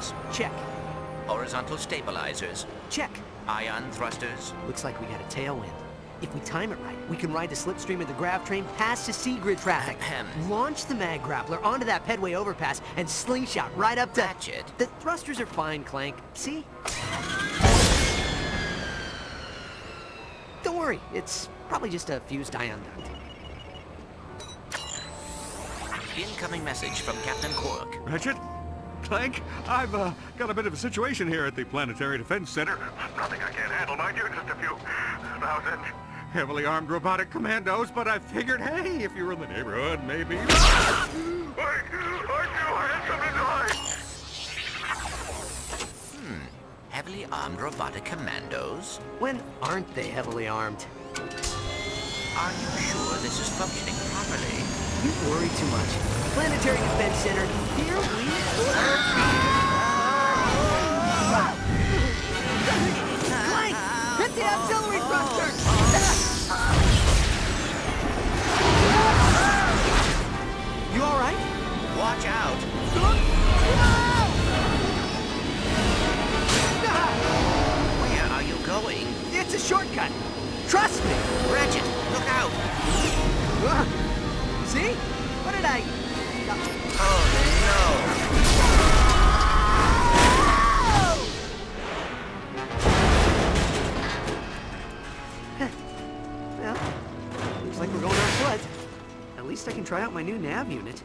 engines. Check. Horizontal stabilizers. Check. Ion thrusters. Looks like we got a tailwind. If we time it right, we can ride the slipstream of the grav train past the Seagrid traffic. Launch the mag grappler onto that pedway overpass and slingshot right up to... Ratchet. The thrusters are fine, Clank. See? Don't worry, it's probably just a fused ion duct. Incoming message from Captain Quark. Ratchet? Clank? I've got a bit of a situation here at the Planetary Defense Center. Nothing I can't handle, mind you, just a few thousand heavily armed robotic commandos, but I figured, hey, if you were in the neighborhood, maybe... Wait! I had something to hide! Heavily armed robotic commandos? When aren't they heavily armed? Are you sure this is functioning properly? You worry too much. Planetary Defense Center, here we Clank! Hit the auxiliary thruster! You all right? Watch out! Where are you going? It's a shortcut. Trust me. Ratchet, look out! See? What did I... Oh, Well, looks like we're going on foot. At least I can try out my new nav unit.